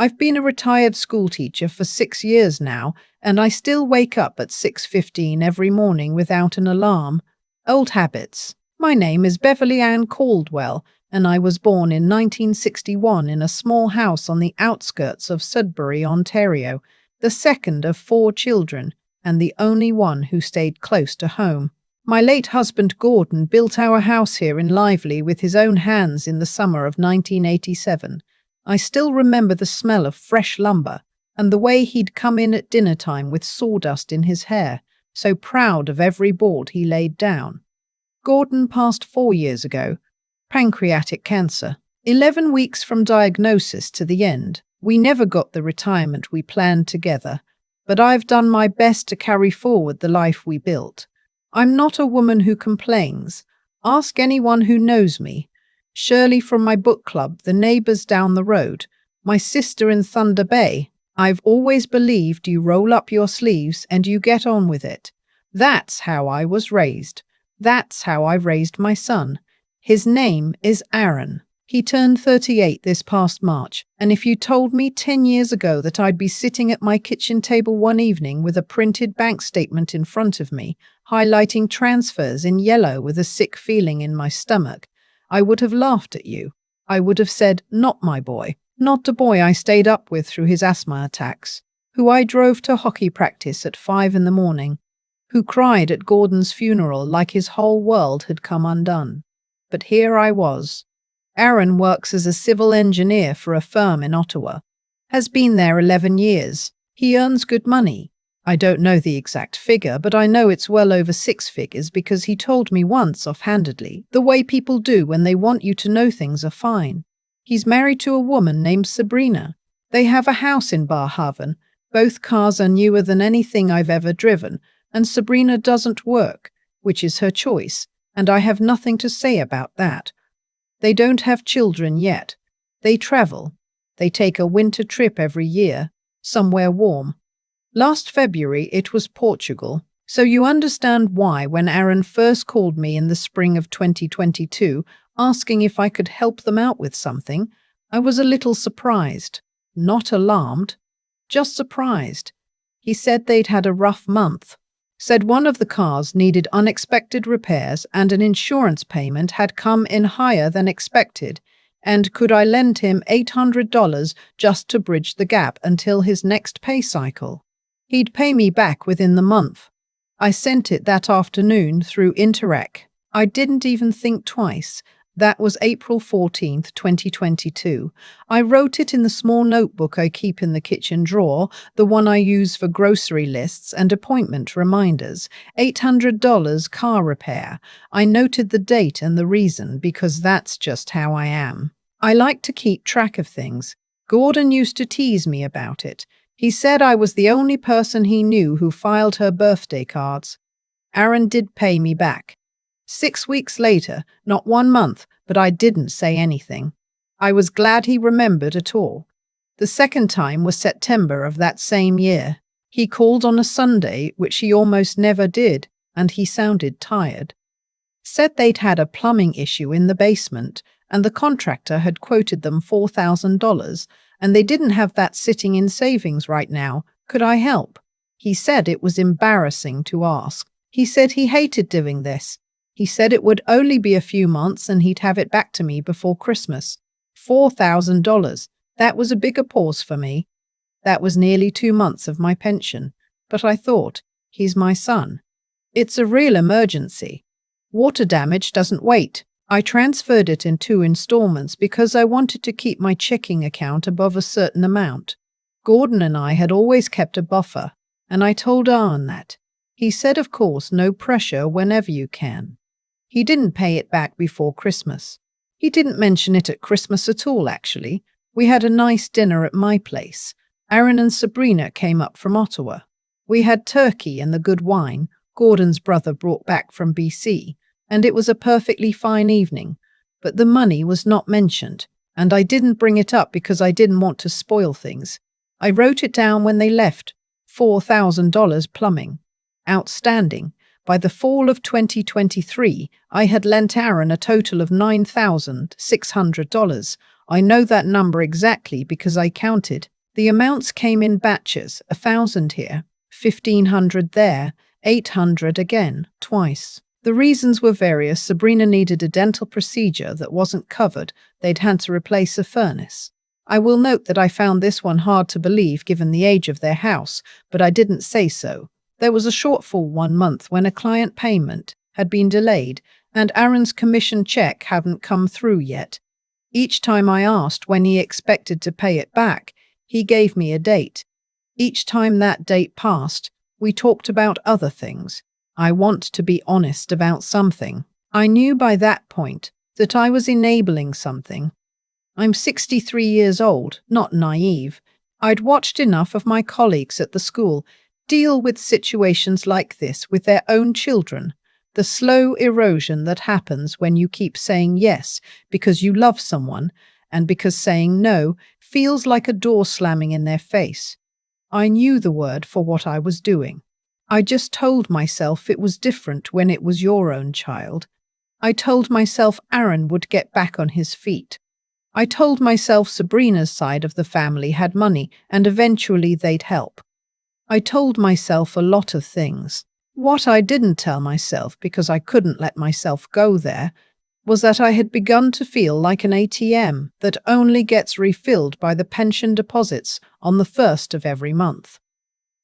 I've been a retired schoolteacher for 6 years now, and I still wake up at 6:15 every morning without an alarm. Old habits. My name is Beverly Ann Caldwell, and I was born in 1961 in a small house on the outskirts of Sudbury, Ontario, the second of 4 children, and the only one who stayed close to home. My late husband Gordon built our house here in Lively with his own hands in the summer of 1987. I still remember the smell of fresh lumber and the way he'd come in at dinner time with sawdust in his hair, so proud of every board he laid down. Gordon passed 4 years ago. Pancreatic cancer. 11 weeks from diagnosis to the end. We never got the retirement we planned together, but I've done my best to carry forward the life we built. I'm not a woman who complains. Ask anyone who knows me. Shirley from my book club, the neighbors down the road, my sister in Thunder Bay. I've always believed you roll up your sleeves and you get on with it. That's how I was raised. That's how I've raised my son. His name is Aaron. He turned 38 this past March, and if you told me 10 years ago that I'd be sitting at my kitchen table one evening with a printed bank statement in front of me, highlighting transfers in yellow with a sick feeling in my stomach, I would have laughed at you. I would have said, not my boy, not the boy I stayed up with through his asthma attacks, who I drove to hockey practice at 5 in the morning, who cried at Gordon's funeral like his whole world had come undone. But here I was. Aaron works as a civil engineer for a firm in Ottawa. Has been there 11 years. He earns good money. I don't know the exact figure, but I know it's well over 6 figures because he told me once offhandedly, the way people do when they want you to know things are fine. He's married to a woman named Sabrina. They have a house in Barhaven. Both cars are newer than anything I've ever driven, and Sabrina doesn't work, which is her choice, and I have nothing to say about that. They don't have children yet. They travel. They take a winter trip every year, somewhere warm. Last February it was Portugal, so you understand why when Aaron first called me in the spring of 2022 asking if I could help them out with something, I was a little surprised. Not alarmed, just surprised. He said they'd had a rough month. Said one of the cars needed unexpected repairs and an insurance payment had come in higher than expected, and could I lend him $800 just to bridge the gap until his next pay cycle? He'd pay me back within the month. I sent it that afternoon through Interac. I didn't even think twice. That was April 14th, 2022. I wrote it in the small notebook I keep in the kitchen drawer, the one I use for grocery lists and appointment reminders. $800 car repair. I noted the date and the reason because that's just how I am. I like to keep track of things. Gordon used to tease me about it. He said I was the only person he knew who filed her birthday cards. Aaron did pay me back. 6 weeks later, not 1 month, but I didn't say anything. I was glad he remembered at all. The second time was September of that same year. He called on a Sunday, which he almost never did, and he sounded tired. Said they'd had a plumbing issue in the basement, and the contractor had quoted them $4,000, and they didn't have that sitting in savings right now. Could I help? He said it was embarrassing to ask. He said he hated doing this. He said it would only be a few months and he'd have it back to me before Christmas. $4,000. That was a bigger pause for me. That was nearly 2 months of my pension. But I thought, he's my son. It's a real emergency. Water damage doesn't wait. I transferred it in 2 installments because I wanted to keep my checking account above a certain amount. Gordon and I had always kept a buffer, and I told Aaron that. He said, of course, no pressure whenever you can. He didn't pay it back before Christmas. He didn't mention it at Christmas at all, actually. We had a nice dinner at my place. Aaron and Sabrina came up from Ottawa. We had turkey and the good wine Gordon's brother brought back from BC, and it was a perfectly fine evening. But the money was not mentioned, and I didn't bring it up because I didn't want to spoil things. I wrote it down when they left. $4,000 plumbing. Outstanding. By the fall of 2023, I had lent Aaron a total of $9,600. I know that number exactly because I counted. The amounts came in batches, 1,000 here, 1,500 there, 800 again, twice. The reasons were various. Sabrina needed a dental procedure that wasn't covered. They'd had to replace a furnace. I will note that I found this one hard to believe given the age of their house, but I didn't say so. There was a shortfall 1 month when a client payment had been delayed, and Aaron's commission check hadn't come through yet. Each time I asked when he expected to pay it back, he gave me a date. Each time that date passed, we talked about other things. I want to be honest about something. I knew by that point that I was enabling something. I'm 63 years old, not naive. I'd watched enough of my colleagues at the school deal with situations like this with their own children. The slow erosion that happens when you keep saying yes because you love someone and because saying no feels like a door slamming in their face. I knew the word for what I was doing. I just told myself it was different when it was your own child. I told myself Aaron would get back on his feet. I told myself Sabrina's side of the family had money and eventually they'd help. I told myself a lot of things. What I didn't tell myself, because I couldn't let myself go there, was that I had begun to feel like an ATM that only gets refilled by the pension deposits on the 1st of every month.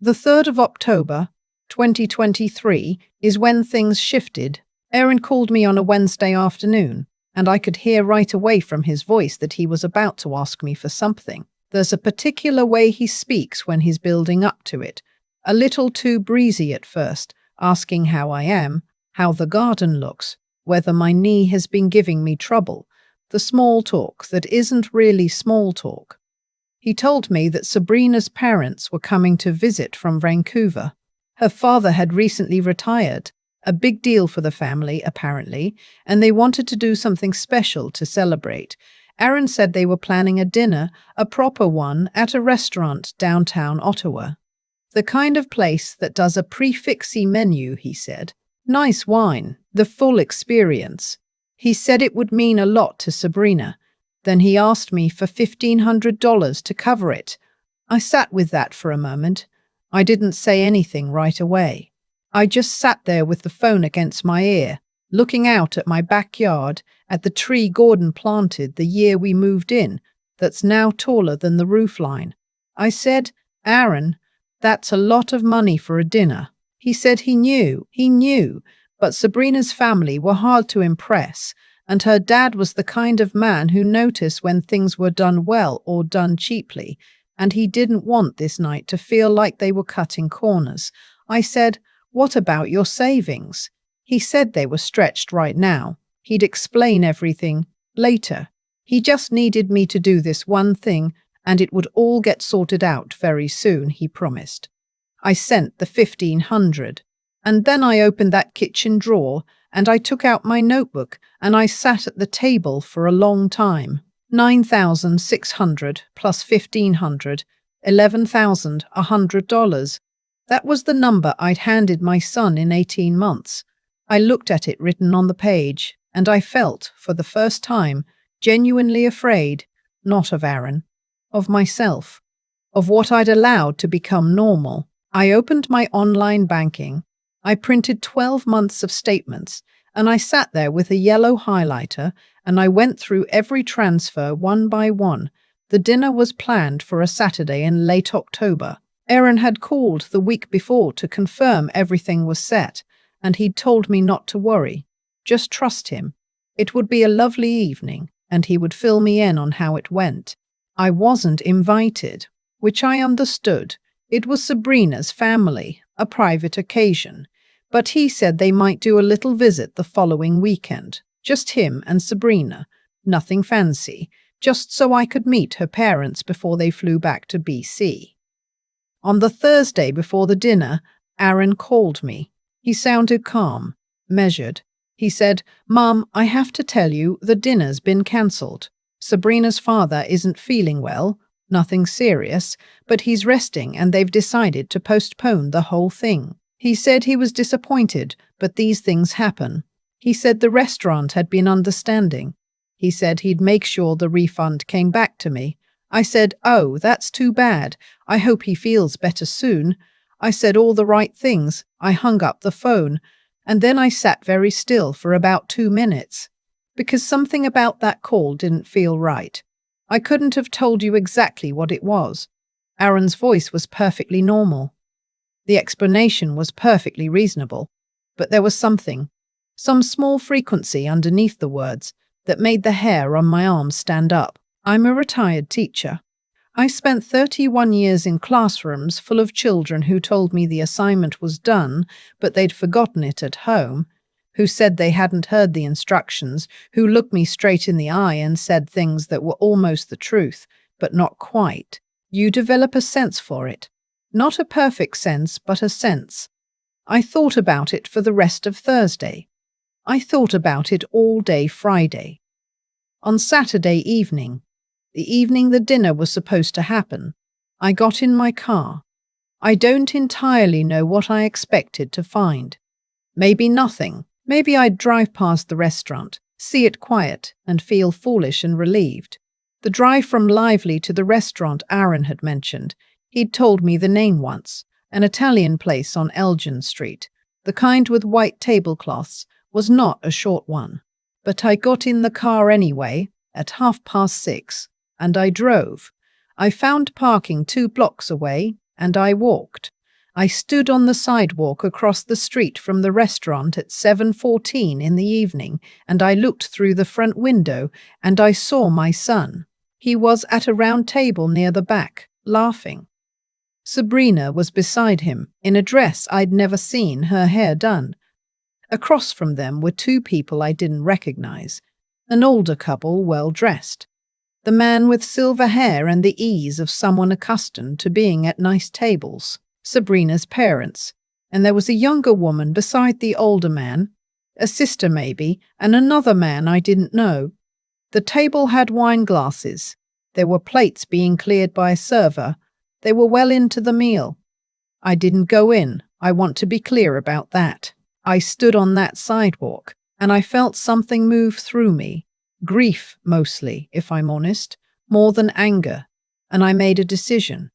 The 3rd of October, 2023, is when things shifted. Aaron called me on a Wednesday afternoon, and I could hear right away from his voice that he was about to ask me for something. There's a particular way he speaks when he's building up to it, a little too breezy at first, asking how I am, how the garden looks, whether my knee has been giving me trouble, the small talk that isn't really small talk. He told me that Sabrina's parents were coming to visit from Vancouver. Her father had recently retired, a big deal for the family, apparently, and they wanted to do something special to celebrate. Aaron said they were planning a dinner, a proper one, at a restaurant downtown Ottawa. The kind of place that does a prix-fixe menu, he said. Nice wine, the full experience. He said it would mean a lot to Sabrina. Then he asked me for $1,500 to cover it. I sat with that for a moment. I didn't say anything right away. I just sat there with the phone against my ear, looking out at my backyard, at the tree Gordon planted the year we moved in, that's now taller than the roofline. I said, Aaron, that's a lot of money for a dinner. He said he knew, but Sabrina's family were hard to impress, and her dad was the kind of man who noticed when things were done well or done cheaply, and he didn't want this night to feel like they were cutting corners. I said, what about your savings? He said they were stretched right now. He'd explain everything later. He just needed me to do this one thing, and it would all get sorted out very soon, he promised. I sent the $1,500, and then I opened that kitchen drawer, and I took out my notebook, and I sat at the table for a long time. $9,600 plus $1,500, $11,100. That was the number I'd handed my son in 18 months. I looked at it written on the page, and I felt, for the first time, genuinely afraid, not of Aaron, of myself, of what I'd allowed to become normal. I opened my online banking. I printed 12 months of statements, and I sat there with a yellow highlighter, and I went through every transfer one by one. The dinner was planned for a Saturday in late October. Aaron had called the week before to confirm everything was set, and he'd told me not to worry. Just trust him. It would be a lovely evening, and he would fill me in on how it went. I wasn't invited, which I understood. It was Sabrina's family, a private occasion. But he said they might do a little visit the following weekend. Just him and Sabrina. Nothing fancy. Just so I could meet her parents before they flew back to BC. On the Thursday before the dinner, Aaron called me. He sounded calm, measured. He said, Mom, I have to tell you, the dinner's been cancelled. Sabrina's father isn't feeling well, nothing serious, but he's resting and they've decided to postpone the whole thing. He said he was disappointed, but these things happen. He said the restaurant had been understanding. He said he'd make sure the refund came back to me. I said, "Oh, that's too bad. I hope he feels better soon." I said all the right things. I hung up the phone, and then I sat very still for about 2 minutes, because something about that call didn't feel right. I couldn't have told you exactly what it was. Aaron's voice was perfectly normal. The explanation was perfectly reasonable, but there was something, some small frequency underneath the words that made the hair on my arms stand up. I'm a retired teacher. I spent 31 years in classrooms full of children who told me the assignment was done, but they'd forgotten it at home, who said they hadn't heard the instructions, who looked me straight in the eye and said things that were almost the truth, but not quite. You develop a sense for it. Not a perfect sense, but a sense. I thought about it for the rest of Thursday. I thought about it all day Friday. On Saturday evening, the evening the dinner was supposed to happen, I got in my car. I don't entirely know what I expected to find. Maybe nothing. Maybe I'd drive past the restaurant, see it quiet, and feel foolish and relieved. The drive from Lively to the restaurant Aaron had mentioned, he'd told me the name once, an Italian place on Elgin Street. The kind with white tablecloths, was not a short one. But I got in the car anyway, at 6:30, and I drove. I found parking 2 blocks away, and I walked. I stood on the sidewalk across the street from the restaurant at 7:14 in the evening, and I looked through the front window, and I saw my son. He was at a round table near the back, laughing. Sabrina was beside him, in a dress I'd never seen, her hair done. Across from them were 2 people I didn't recognize, an older couple well dressed. The man with silver hair and the ease of someone accustomed to being at nice tables, Sabrina's parents, and there was a younger woman beside the older man, a sister maybe, and another man I didn't know. The table had wine glasses. There were plates being cleared by a server. They were well into the meal. I didn't go in. I want to be clear about that. I stood on that sidewalk, and I felt something move through me. Grief, mostly, if I'm honest, more than anger. And I made a decision.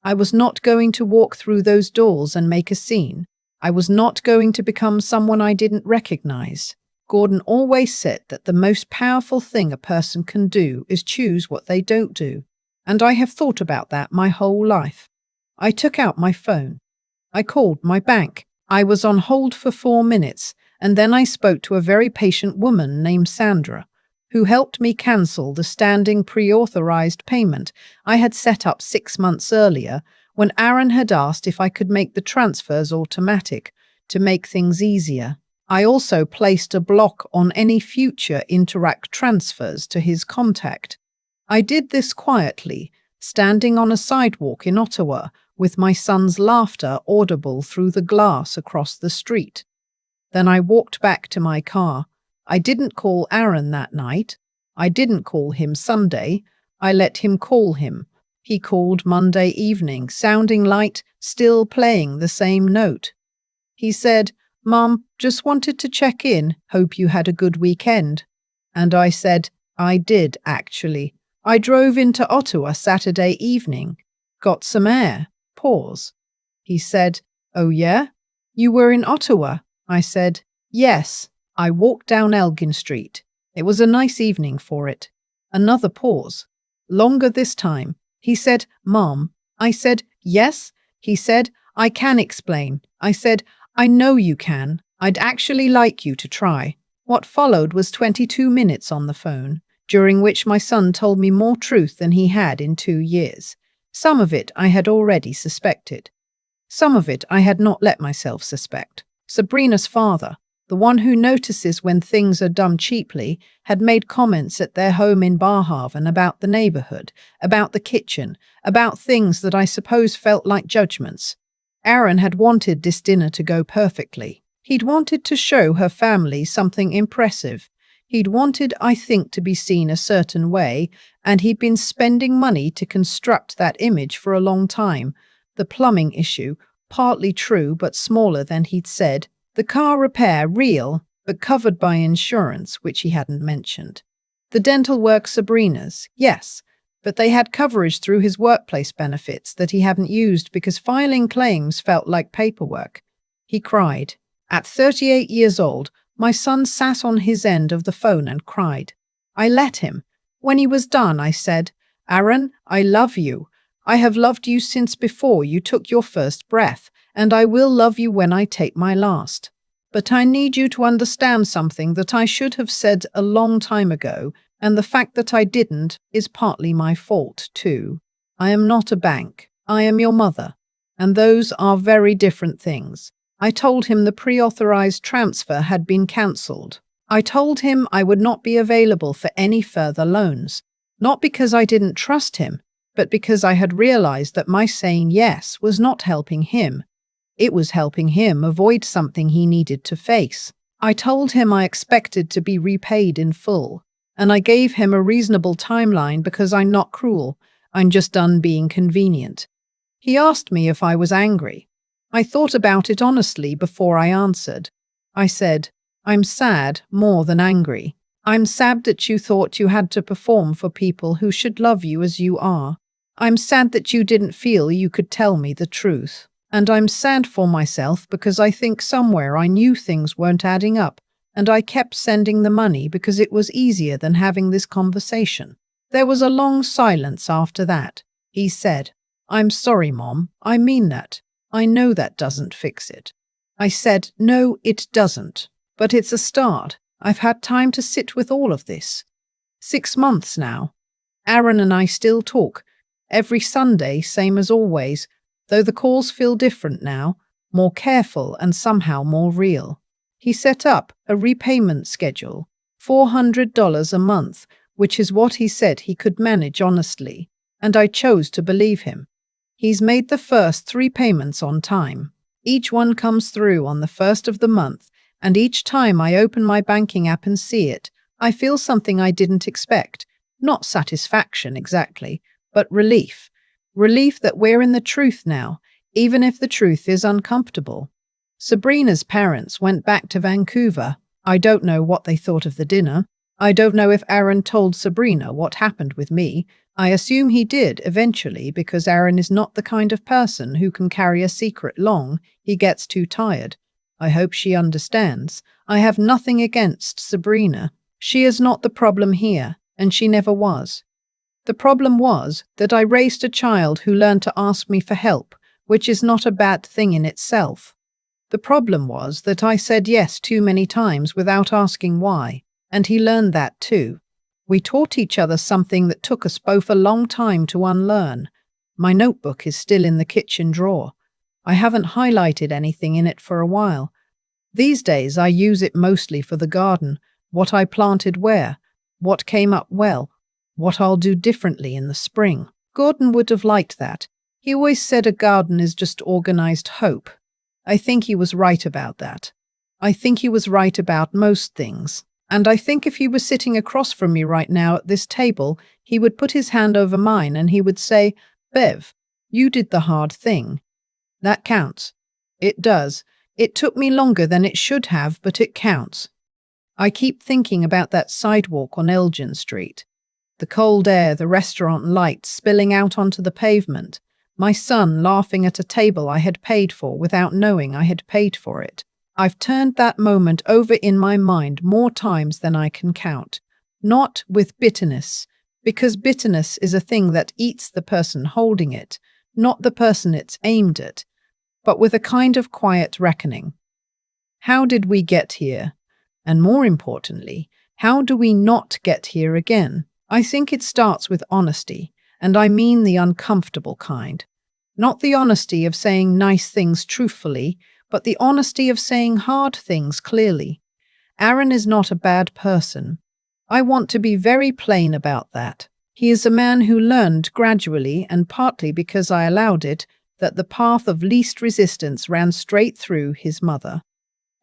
I was not going to walk through those doors and make a scene. I was not going to become someone I didn't recognize. Gordon always said that the most powerful thing a person can do is choose what they don't do. And I have thought about that my whole life. I took out my phone. I called my bank. I was on hold for 4 minutes, and then I spoke to a very patient woman named Sandra, who helped me cancel the standing pre-authorized payment I had set up 6 months earlier when Aaron had asked if I could make the transfers automatic to make things easier. I also placed a block on any future Interact transfers to his contact. I did this quietly, standing on a sidewalk in Ottawa with my son's laughter audible through the glass across the street. Then I walked back to my car. I didn't call Aaron that night. I didn't call him Sunday. I let him call him. He called Monday evening, sounding light, still playing the same note. He said, "Mom, just wanted to check in. Hope you had a good weekend." And I said, "I did, actually. I drove into Ottawa Saturday evening. Got some air." Pause. He said, "Oh yeah? You were in Ottawa?" I said, "Yes." I walked down Elgin Street. It was a nice evening for it. Another pause. Longer this time. He said, "Mom." I said, "Yes." He said, "I can explain." I said, "I know you can. I'd actually like you to try." What followed was 22 minutes on the phone, during which my son told me more truth than he had in 2 years. Some of it I had already suspected. Some of it I had not let myself suspect. Sabrina's father, the one who notices when things are done cheaply, had made comments at their home in Barhaven about the neighborhood, about the kitchen, about things that I suppose felt like judgments. Aaron had wanted this dinner to go perfectly. He'd wanted to show her family something impressive. He'd wanted, I think, to be seen a certain way, and he'd been spending money to construct that image for a long time. The plumbing issue, partly true but smaller than he'd said. The car repair, real, but covered by insurance, which he hadn't mentioned. The dental work Sabrina's, yes, but they had coverage through his workplace benefits that he hadn't used because filing claims felt like paperwork. He cried. At 38 years old, my son sat on his end of the phone and cried. I let him. When he was done, I said, Aaron, I love you. I have loved you since before you took your first breath, and I will love you when I take my last. But I need you to understand something that I should have said a long time ago, and the fact that I didn't is partly my fault, too. I am not a bank. I am your mother. And those are very different things. I told him the pre-authorized transfer had been cancelled. I told him I would not be available for any further loans, not because I didn't trust him, but because I had realized that my saying yes was not helping him. It was helping him avoid something he needed to face. I told him I expected to be repaid in full, and I gave him a reasonable timeline because I'm not cruel, I'm just done being convenient. He asked me if I was angry. I thought about it honestly before I answered. I said, I'm sad more than angry. I'm sad that you thought you had to perform for people who should love you as you are. I'm sad that you didn't feel you could tell me the truth. And I'm sad for myself because I think somewhere I knew things weren't adding up, and I kept sending the money because it was easier than having this conversation. There was a long silence after that. He said, I'm sorry, Mom. I mean that. I know that doesn't fix it. I said, no, it doesn't. But it's a start. I've had time to sit with all of this. 6 months now. Aaron and I still talk. Every Sunday, same as always, though the calls feel different now, more careful and somehow more real. He set up a repayment schedule, $400 a month, which is what he said he could manage honestly, and I chose to believe him. He's made the first 3 payments on time. Each one comes through on the first of the month, and each time I open my banking app and see it, I feel something I didn't expect. Not satisfaction exactly, but relief. Relief that we're in the truth now, even if the truth is uncomfortable. Sabrina's parents went back to Vancouver. I don't know what they thought of the dinner. I don't know if Aaron told Sabrina what happened with me. I assume he did eventually because Aaron is not the kind of person who can carry a secret long. He gets too tired. I hope she understands. I have nothing against Sabrina. She is not the problem here, and she never was. The problem was that I raised a child who learned to ask me for help, which is not a bad thing in itself. The problem was that I said yes too many times without asking why, and he learned that too. We taught each other something that took us both a long time to unlearn. My notebook is still in the kitchen drawer. I haven't highlighted anything in it for a while. These days I use it mostly for the garden, what I planted where, what came up well, what I'll do differently in the spring. Gordon would have liked that. He always said a garden is just organized hope. I think he was right about that. I think he was right about most things. And I think if he was sitting across from me right now at this table, he would put his hand over mine and he would say, Bev, you did the hard thing. That counts. It does. It took me longer than it should have, but it counts. I keep thinking about that sidewalk on Elgin Street. The cold air, the restaurant lights spilling out onto the pavement. My son laughing at a table I had paid for without knowing I had paid for it. I've turned that moment over in my mind more times than I can count. Not with bitterness, because bitterness is a thing that eats the person holding it, not the person it's aimed at, but with a kind of quiet reckoning. How did we get here? And more importantly, how do we not get here again? I think it starts with honesty, and I mean the uncomfortable kind. Not the honesty of saying nice things truthfully, but the honesty of saying hard things clearly. Aaron is not a bad person. I want to be very plain about that. He is a man who learned gradually, and partly because I allowed it, that the path of least resistance ran straight through his mother.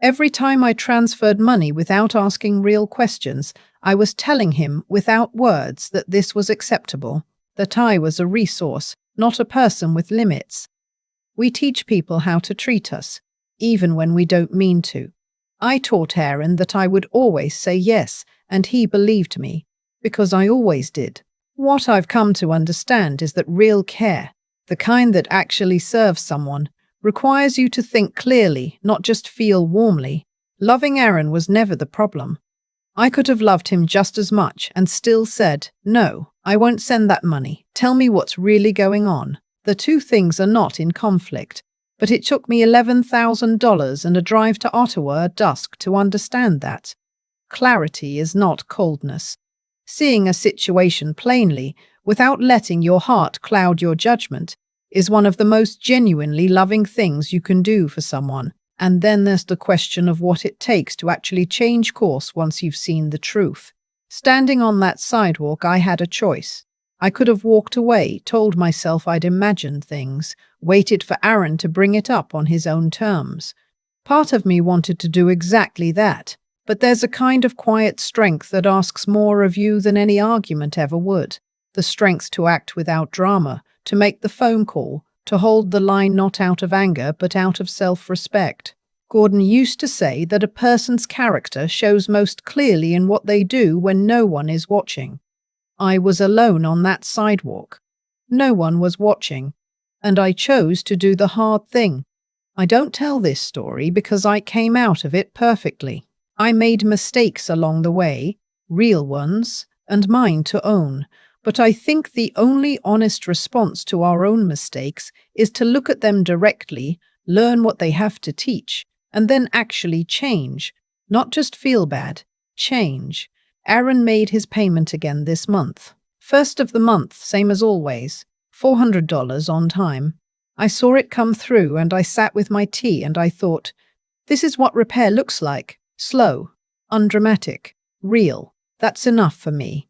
Every time I transferred money without asking real questions, I was telling him without words that this was acceptable, that I was a resource, not a person with limits. We teach people how to treat us, even when we don't mean to. I taught Aaron that I would always say yes, and he believed me, because I always did. What I've come to understand is that real care, the kind that actually serves someone, requires you to think clearly, not just feel warmly. Loving Aaron was never the problem. I could have loved him just as much and still said, "No, I won't send that money. Tell me what's really going on." The two things are not in conflict, but it took me $11,000 and a drive to Ottawa at dusk to understand that. Clarity is not coldness. Seeing a situation plainly, without letting your heart cloud your judgment, is one of the most genuinely loving things you can do for someone. And then there's the question of what it takes to actually change course once you've seen the truth. Standing on that sidewalk, I had a choice. I could have walked away, told myself I'd imagined things, waited for Aaron to bring it up on his own terms. Part of me wanted to do exactly that, but there's a kind of quiet strength that asks more of you than any argument ever would. The strength to act without drama, to make the phone call, to hold the line not out of anger but out of self-respect. Gordon used to say that a person's character shows most clearly in what they do when no one is watching. I was alone on that sidewalk. No one was watching, and I chose to do the hard thing. I don't tell this story because I came out of it perfectly. I made mistakes along the way, real ones, and mine to own. But I think the only honest response to our own mistakes is to look at them directly, learn what they have to teach, and then actually change. Not just feel bad, change. Aaron made his payment again this month. First of the month, same as always. $400 on time. I saw it come through and I sat with my tea and I thought, this is what repair looks like. Slow, undramatic, real. That's enough for me.